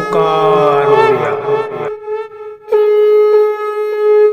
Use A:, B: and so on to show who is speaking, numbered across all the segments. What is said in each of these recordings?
A: ओंकार ओडिया।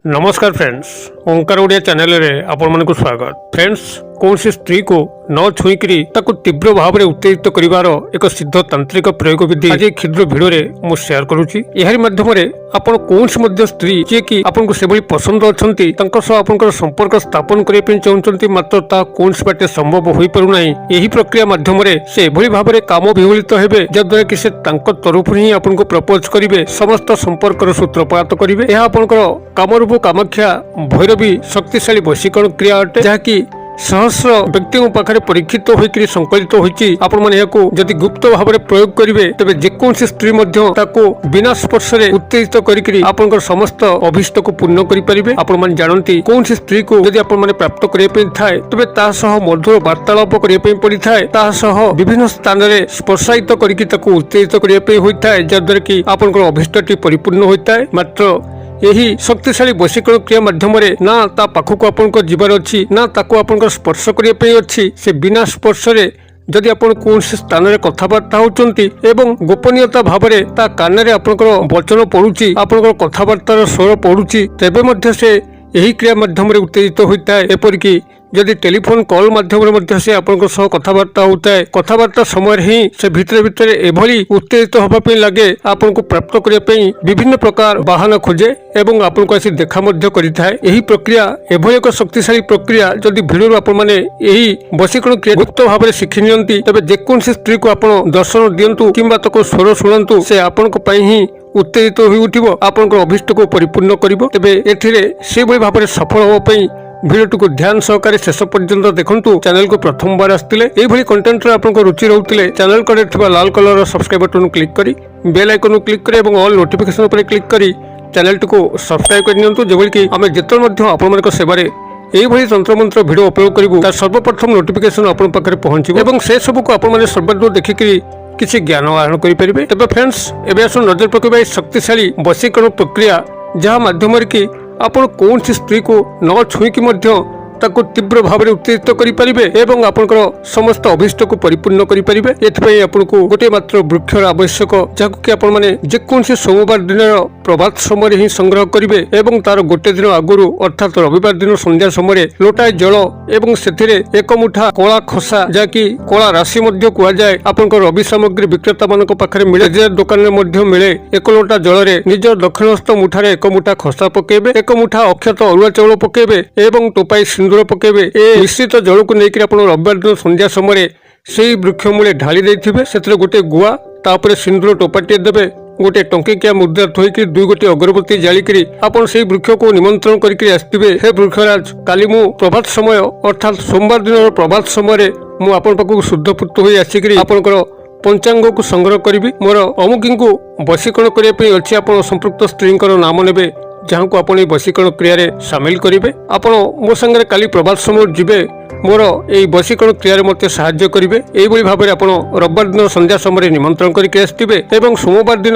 A: नमस्कार फ्रेंड्स, ओंकार ओडिया चैनल रे आपण मन को स्वागत। फ्रेंड्स, कौन सी स्त्री को न छुईकरी ताको तीव्र भाव में उत्तेजित करिवार एक सिद्ध तांत्रिक प्रयोग विधि आज क्षुद्र भिडियो रे मु शेयर करूची। एहरी माध्यम रे आपण कौन सी मध्य स्त्री जे कि आपन को सेबली पसंद अछंती तांको सह आपनकर संपर्क स्थापन करिया पे चाहउचंती, मात्र ता कौन सी बाटे संभव होई परू नाही। एही प्रक्रिया माध्यम रे से एभली भाव रे काम विहुलित हेबे जद्वारा कि से तांको तरफ ही आपन को प्रपोज करिवे, समस्त संपर्क सूत्रपात करिवे। यह आपनकर कामरूप कामाख्या भैरवी शक्तिशाली वशीकरण क्रिया अटे, जहाँकि सहस्र व्यक्तियों पाखे परीक्षित होकर संकलित होइछि। आपण माने याको जदि गुप्त भाव में प्रयोग करिवे तबे जेकोसी स्त्री मध्य ताको बिना स्पर्श रे उत्तेजित करिकरी आपनकर समस्त अभिष्ट को पूर्ण करि परिबे। आपण माने जानंती कौन सी स्त्री को जदि आपण माने प्राप्त करिया पे थाए तबे ता सह मधुर वार्तालाप करिया पे पड़ी थाए, ता सह विभिन्न स्थान रे स्पर्शायित करिकि ताको उत्तेजित करिया पे होइथाए, जद्वारा कि आपनकर अभिष्टटी परिपूर्ण होइथाए। मात्र यही शक्तिशाली वशीकरण क्रिया माध्यम ना ता पाखक आपनको जीवार अच्छी ना ताको आपनको स्पर्श करने अच्छी। से बिना स्पर्श रे जदि आपण कौन स्थान में कथबार्ता होचंती एवं गोपनीयता भाव में ता कान रे आपनकर वचन पड़ुची, आपनकर कथबार्तार स्वर पड़ुची, तेबे मध्य से यही क्रिया माध्यम रे उत्तेजित होता है। एपरिकी जदि टेलीफोन कॉल माध्यम से आपनकर सह कथबार्ता होता है, कथबार्ता समय ही से भितरे भितरे एभली उत्तेजित होबा पे लगे, आपनको प्राप्त करिया पे विभिन्न प्रकार बाहन खोजे एवं आपनको आसी देखा मध्य करिथाए। यही प्रक्रिया एभली एक शक्तिशाली प्रक्रिया जदि भिडियो आपण माने यही वशीकरण क्रिया गुप्त भाव में शिखि नियंती तबे जेकोसी स्त्री को आपण दर्शन दियंतु किंबा ताको स्वर शुणंतु, से आपनको पई ही उत्तेजित होई उठिबो, आपनकर अभिष्ट को परिपूर्ण करिवो। तबे एथिरे से भली भाव में सफल होबा पे भिडियो को ध्यान सहकारे शेष पर्यंत देखंतु। चैनल को प्रथम बार आस्तिले एभली कंटेंट रे आपनको रुचि रहउतिले चैनल करे थिबा लाल कलर रो सब्सक्राइब बटन क्लिक करी बेल आइकन क्लिक करी एवं ऑल नोटिफिकेशन पर क्लिक करी चैनल को सब्सक्राइब कर नियंतु, जेबोली कि आमे जेतल मध्य आपन मानक सेवारे एही भली तंत्र मंत्र भिडियो अपलोड करिवु तार सर्वप्रथम नोटिफिकेशन आपन पाखरे पहुंचिबो एवं से सब को आपन माने सर्वदूर देखिकरी किछि ज्ञान आहरण करि परिबे। तबे फ्रेंड्स, एबे आसु नजर पकेबा शक्तिशाली वशीकरण प्रक्रिया जहा माध्यम रे कि आपण कौन सी स्त्री को न छुईकी मध्य ताको तीव्र भाव में उत्तेजित करि परिबे एवं आपनकर समस्त अभिष्ट को परिपूर्ण करि परिबे। एथपई आपनको गोटे मात्र वृक्षर आवश्यक, जाको कि आपण माने जेकोसी सोमवार दिन प्रभात समय ही संग्रह करिवे एवं तार गोटे दिन आगुरु अर्थात रविवार दिन संध्या समय लोटाए जल एवं सेथिरे एक मुठा कला खसा, जाकि कला राशि मध्य कुआ जाय, आपनकर रवि सामग्री विक्रेता मानक पाखरे मिले, जे दुकान में मध्य मिले। एक लोटा जल रे निज दक्षिणस्थ मुठारे एक मुठा खसा पकेबे, एक मुठा अक्षत अरुआ चाउल पकेबे एवं टोपाई सिंदूर पकेबे। ए मिश्रित जल को लेकर आपण रविवार दिन संध्या समय से वृक्ष मूले ढाली देथिबे। सेतरे गोटे गुआ तापरे सिंदूर टोपाटी देबे, गोटे टंकिकिया मुद्रा थोइकरी दुई गोटे अगरबत्ती जालिकरी आपण से वृक्ष को निमंत्रण करिकरी आस्तिबे। हे वृक्षराज, काली मु प्रभात समय अर्थात सोमवार दिन प्रभात समय मु आपण पाखु शुद्धपुत होई आसिकरी आपनकर पंचांग को संग्रह करिवि। मोर अमुकी को वशीकरण करिया पे अछि, आपण संपृक्त स्त्रींकर नाम नेबे जहाँ को आपण वशीकरण क्रिया रे शामिल करिवे। आपण मो संगे काली प्रभात समय जिबे, मोर एई वशीकरण क्रिया रे मते सहाय्य करिवे। एई भली भाबरे आपण रविवार दिन संध्या समय निमंत्रण करिके आस्तिबे एवं सोमवार दिन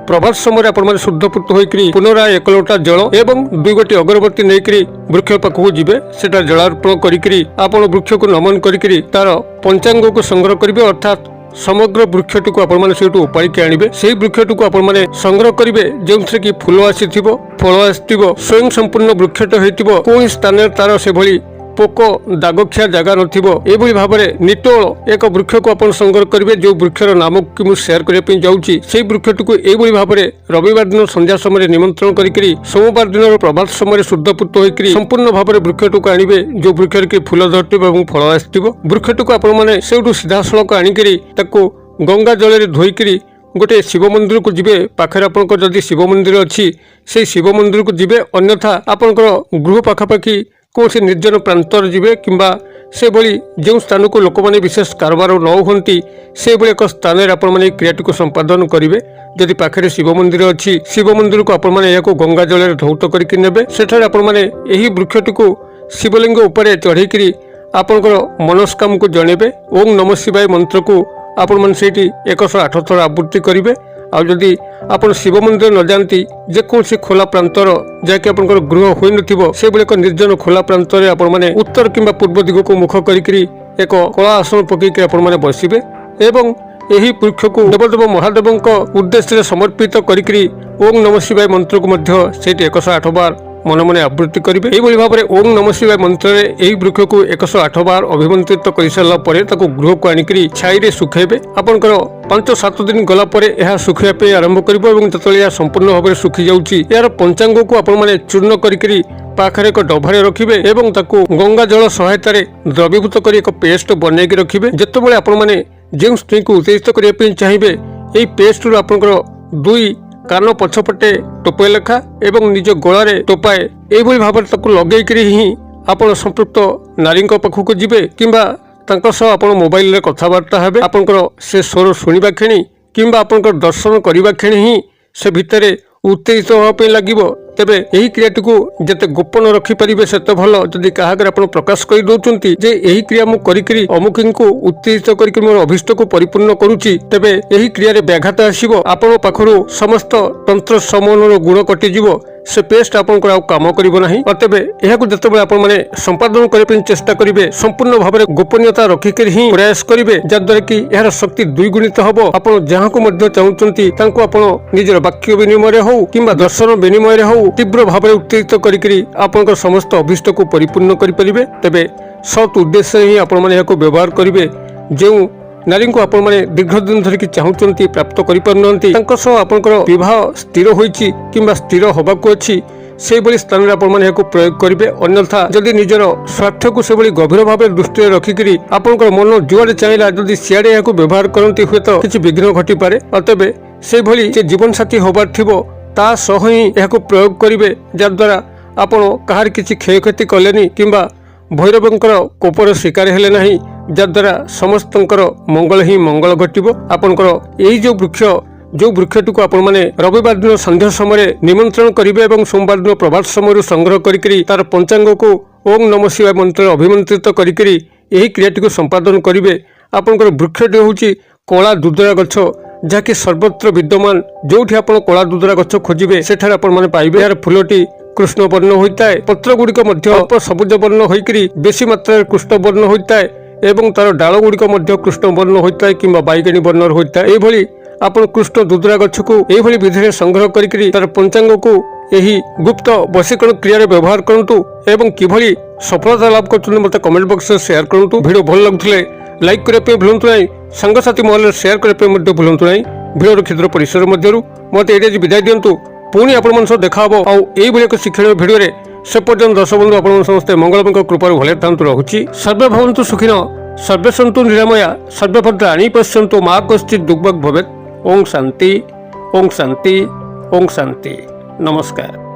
A: प्रभात समय आपण माने शुद्धपुत होइकरी पुनराय एक लोटा जल एवं दुई गोटी अगरबत्ती नेकरी वृक्ष पाखु जिबे। सेटा जलार्पण करिकरी आपण वृक्ष को नमन करिकरी तार पंचांग को संग्रह करिवे, अर्थात समग्र वृक्षटी को आपण माने सेटु उपाड़ी के आनिबे। सेही वृक्षटी को आपण माने संग्रह करिवे जेउथरे कि फूल आसीथिबो, फल आसीथिबो, स्वयं संपूर्ण वृक्षट हेतिबो, कोई स्थान रे तार से भली पोको दागखिया जगह नथिबो। एभली भाबरे निटोल एक वृक्ष को आपण संग्रह करिवे, जो वृक्षर नाम कि मु शेयर करिया पे जाउची। सेही वृक्षटी को एभली भाबरे रविवार दिन संध्या समय निमंत्रण करिकरी सोमवार दिन प्रभात समय शुद्धपुत होइकरी संपूर्ण भाबरे वृक्षटी को आनिबे, जो वृक्षर कि फूल धरथिबो एवं फल आसीथिबो। वृक्षटी को आपण माने सेउटु सीधा सळक आनिकरी ताको गंगा जल रे धोइकरी गोटे शिव मंदिर को जिबे। पाखरे आपनकर जदि शिव मंदिर अछि से शिव मंदिर को जिबे, अन्यथा आपनकर गृह पाखापाखि कौन से निर्जन प्रांतर जीवे किंबा से भली जो स्थान को लोक माने विशेष कारबार न होती से भली एक स्थान रे क्रियाटी को संपादन करेंगे। जदि पाखरे शिव मंदिर अच्छी, शिव मंदिर को आपण माने याको गंगा जल रे धौत करके नेबे। सेठारे आपण माने एही वृक्षटी को शिवलिंग ऊपर चढ़ेकरी आपनकर मनस्काम को जणेबे। ओम नमः शिवाय मंत्र को आपण माने सेठी 108 थर आवृत्ति करेंगे। आ जदि आपण शिव मंदिर न जानती जेकोसी खोला प्रांतर जहाँकि आपनकर गृह होई नथिबो से भली एक निर्जन खोला प्रांतर आपण माने उत्तर किंबा पूर्व दिग को मुख करिकरी एक कला आसन पकईकरी आपण माने बसिबे एवं ଏହି ବୃକ୍ଷକୁ ଦେବଦେବ ମହାଦେବଙ୍କ ଉଦ୍ଦେଶ୍ୟରେ ସମର୍ପିତ କରିକିରି ଓಂ ନମ ଶିବାୟ ମନ୍ତ୍ରକୁ ମଧ୍ୟ ସେଇଠି 108 ବାର ମନେ ମନେ ଆବୃତ୍ତି କରିବେ। ଏଇଭଳି ଭାବରେ ଓಂ ନମ ଶିବାୟ ମନ୍ତ୍ରରେ ଏହି ବୃକ୍ଷକୁ 108 ବାର ଅଭିମନ୍ତ୍ରିତ କରିସାରିଲା ପରେ ତାକୁ ଗୃହକୁ ଆଣିକିରି ଛାଇରେ ଶୁଖାଇବେ। ଆପଣଙ୍କର 5-7 ଦିନ ଗଲା ପରେ ଏହା ଶୁଖିବା ପାଇଁ ଆରମ୍ଭ କରିବ ଏବଂ ଯେତେବେଳେ ଏହା ସମ୍ପୂର୍ଣ୍ଣ ଭାବରେ ଶୁଖି ଯାଉଛି ଏହାର ପଞ୍ଚାଙ୍ଗକୁ ଆପଣମାନେ ଚୂର୍ଣ୍ଣ କରିକିରି ପାଖରେ ଏକ ଡଭାରେ ରଖିବେ ଏବଂ ତାକୁ ଗଙ୍ଗା ଜଳ ସହାୟତାରେ ଦ୍ରବୀଭୂତ କରି ଏକ ପେଷ୍ଟ ବନେଇକି ରଖିବେ। ଯେତେବେଳେ ଆପଣମାନେ ଯେଉଁ ସ୍ତ୍ରୀକୁ ଉତ୍ତେଜିତ କରିବା ପାଇଁ ଚାହିଁବେ ଏହି ପେଷ୍ଟରୁ ଆପଣଙ୍କର 2 କାନ ପଛପଟେ ଟୋପାଏ ଲେଖା ଏବଂ ନିଜ ଗଳାରେ ଟୋପାଏ ଏଇଭଳି ଭାବରେ ତାକୁ ଲଗେଇକିରି ହିଁ ଆପଣ ସମ୍ପୃକ୍ତ ନାରୀଙ୍କ ପାଖକୁ ଯିବେ କିମ୍ବା ତାଙ୍କ ସହ ଆପଣ ମୋବାଇଲରେ କଥାବାର୍ତ୍ତା ହେବେ। ଆପଣଙ୍କର ସେ ସ୍ୱର ଶୁଣିବା କ୍ଷଣି କିମ୍ବା ଆପଣଙ୍କର ଦର୍ଶନ କରିବା କ୍ଷଣି ହିଁ ସେ ଭିତରେ ଉତ୍ତେଜିତ ହେବା ପାଇଁ ଲାଗିବ। ତେବେ ଏହି କ୍ରିୟାଟିକୁ ଯେତେ ଗୋପନ ରଖିପାରିବେ ସେତେ ଭଲ। ଯଦି କାହାଗରେ ଆପଣ ପ୍ରକାଶ କରିଦେଉଛନ୍ତି ଯେ ଏହି କ୍ରିୟା ମୁଁ କରିକିରି ଅମୁକଙ୍କୁ ଉତ୍ତେଜିତ କରିକି ମୋର ଅଭିଷ୍ଟକୁ ପରିପୂର୍ଣ୍ଣ କରୁଛି, ତେବେ ଏହି କ୍ରିୟାରେ ବ୍ୟାଘାତ ଆସିବ। ଆପଣଙ୍କ ପାଖରୁ ସମସ୍ତ ତନ୍ତ୍ର ସମନ୍ୱୟର ଗୁଣ କଟିଯିବ। ସେ ପେଷ୍ଟ ଆପଣଙ୍କର ଆଉ କାମ କରିବ ନାହିଁ। ତେବେ ଏହାକୁ ଯେତେବେଳେ ଆପଣମାନେ ସମ୍ପାଦନ କରିବା ପାଇଁ ଚେଷ୍ଟା କରିବେ ସମ୍ପୂର୍ଣ୍ଣ ଭାବରେ ଗୋପନୀୟତା ରଖିକରି ହିଁ ପ୍ରୟାସ କରିବେ, ଯାହାଦ୍ୱାରା କି ଏହାର ଶକ୍ତି ଦ୍ୱିଗୁଣିତ ହେବ। ଆପଣ ଯାହାକୁ ମଧ୍ୟ ଚାହୁଁଛନ୍ତି ତାଙ୍କୁ ଆପଣ ନିଜର ବାକ୍ୟ ବିନିମୟରେ ହଉ କିମ୍ବା ଦର୍ଶନ ବିନିମୟରେ ହଉ ତୀବ୍ର ଭାବରେ ଉତ୍ତେଜିତ କରିକିରି ଆପଣଙ୍କର ସମସ୍ତ ଅଭିଷ୍ଟକୁ ପରିପୂର୍ଣ୍ଣ କରିପାରିବେ। ତେବେ ସତ୍ ଉଦ୍ଦେଶ୍ୟରେ ହିଁ ଆପଣମାନେ ଏହାକୁ ବ୍ୟବହାର କରିବେ। ଯେଉଁ ନାରୀଙ୍କୁ ଆପଣମାନେ ଦୀର୍ଘ ଦିନ ଧରିକି ଚାହୁଁଛନ୍ତି ପ୍ରାପ୍ତ କରିପାରୁନାହାନ୍ତି, ତାଙ୍କ ସହ ଆପଣଙ୍କର ବିବାହ ସ୍ଥିର ହୋଇଛି କିମ୍ବା ସ୍ଥିର ହେବାକୁ ଅଛି, ସେହିଭଳି ସ୍ଥାନରେ ଆପଣମାନେ ଏହାକୁ ପ୍ରୟୋଗ କରିବେ। ଅନ୍ୟଥା ଯଦି ନିଜର ସ୍ୱାର୍ଥକୁ ସେଭଳି ଗଭୀର ଭାବେ ଦୃଷ୍ଟିରେ ରଖିକିରି ଆପଣଙ୍କର ମନ ଯୁଆଡ଼େ ଚାହିଁଲା ଯଦି ସିଆଡ଼େ ଏହାକୁ ବ୍ୟବହାର କରନ୍ତି ହୁଏତ କିଛି ବିଘ୍ନ ଘଟିପାରେ। ତେବେ ସେହିଭଳି ଯେ ଜୀବନସାଥୀ ହେବାର ଥିବ ତା ସହ ହିଁ ଏହାକୁ ପ୍ରୟୋଗ କରିବେ, ଯାହାଦ୍ୱାରା ଆପଣ କାହାର କିଛି କ୍ଷୟକ୍ଷତି କଲେନି କିମ୍ବା ଭୈରବଙ୍କର କୋପର ଶିକାର ହେଲେ ନାହିଁ, ଯାହାଦ୍ୱାରା ସମସ୍ତଙ୍କର ମଙ୍ଗଳ ହିଁ ମଙ୍ଗଳ ଘଟିବ। ଆପଣଙ୍କର ଏହି ଯେଉଁ ବୃକ୍ଷଟିକୁ ଆପଣମାନେ ରବିବାର ଦିନ ସନ୍ଧ୍ୟା ସମୟରେ ନିମନ୍ତ୍ରଣ କରିବେ ଏବଂ ସୋମବାର ଦିନ ପ୍ରଭାତ ସମୟରୁ ସଂଗ୍ରହ କରିକିରି ତାର ପଞ୍ଚାଙ୍ଗକୁ ଓಂ ନମ ଶିବାୟ ମନ୍ତ୍ରରେ ଅଭିମନ୍ତ୍ରିତ କରିକିରି ଏହି କ୍ରିୟାଟିକୁ ସମ୍ପାଦନ କରିବେ। ଆପଣଙ୍କର ବୃକ୍ଷଟି ହେଉଛି କଳା ଦୁଦରା ଗଛ, ଯାହାକି ସର୍ବତ୍ର ବିଦ୍ୟମାନ। ଯେଉଁଠି ଆପଣ କଳା ଦୁଦରା ଗଛ ଖୋଜିବେ ସେଠାରେ ଆପଣମାନେ ପାଇବେ। ଏହାର ଫୁଲଟି କୃଷ୍ଣ ବର୍ଣ୍ଣ ହୋଇଥାଏ, ପତ୍ର ଗୁଡ଼ିକ ମଧ୍ୟ ଅଳ୍ପ ସବୁଜ ବର୍ଣ୍ଣ ହୋଇକରି ବେଶୀ ମାତ୍ରାରେ କୃଷ୍ଣ ବର୍ଣ୍ଣ ହୋଇଥାଏ ଏବଂ ତାର ଡାଳ ଗୁଡ଼ିକ ମଧ୍ୟ କୃଷ୍ଣ ବର୍ଣ୍ଣ ହୋଇଥାଏ କିମ୍ବା ବାଇଗଣୀ ବର୍ଣ୍ଣର ହୋଇଥାଏ। ଏଇଭଳି ଆପଣ କୃଷ୍ଣ ଦୁଦରା ଗଛକୁ ଏଇଭଳି ବିଧିରେ ସଂଗ୍ରହ କରିକିରି ତାର ପଞ୍ଚାଙ୍ଗକୁ ଏହି ଗୁପ୍ତ ବଶୀକରଣ କ୍ରିୟାରେ ବ୍ୟବହାର କରନ୍ତୁ ଏବଂ କିଭଳି ସଫଳତା ଲାଭ କରୁଛନ୍ତି ମୋତେ କମେଣ୍ଟ ବକ୍ସରେ ସେୟାର କରନ୍ତୁ। ଭିଡ଼ିଓ ଭଲ ଲାଗୁଥିଲେ ଲାଇକ୍ କରିବା ପାଇଁ ଭୁଲନ୍ତୁ ନାହିଁ, ସାଙ୍ଗସାଥି ମହଲରେ ସେୟାର କରିବା ପାଇଁ ମଧ୍ୟ ଭୁଲନ୍ତୁ ନାହିଁ। ଭିଡ଼ିଓର କ୍ଷୁଦ୍ର ପରିସର ମଧ୍ୟରୁ ମୋତେ ଏଇଠି ଆଜି ବିଦାୟ ଦିଅନ୍ତୁ। ପୁଣି ଆପଣମାନଙ୍କ ସହ ଦେଖା ହେବ ଆଉ ଏଇଭଳି ଏକ ଶିକ୍ଷଣୀୟ ଭିଡ଼ିଓରେ। ସେ ପର୍ଯ୍ୟନ୍ତ ଦର୍ଶକ ବନ୍ଧୁ ଆପଣମାନେ ସମସ୍ତେ ମଙ୍ଗଳଙ୍କ କୃପାରୁ ଭଲରେ ଥାନ୍ତୁ। ରହୁଛି। ସର୍ବେ ଭବନ୍ତୁ ସୁଖିନ, ସର୍ବେ ସନ୍ତୁ ନିରାମୟା, ସର୍ବେ ଭଦ୍ରାଣି ପଶ୍ୟନ୍ତୁ, ମା କଶ୍ଚିତ୍ ଦୁର୍ଭଗ ଭବେତ୍। ଓಂ ଶାନ୍ତି, ଓಂ ଶାନ୍ତି, ଓಂ ଶାନ୍ତି। ନମସ୍କାର।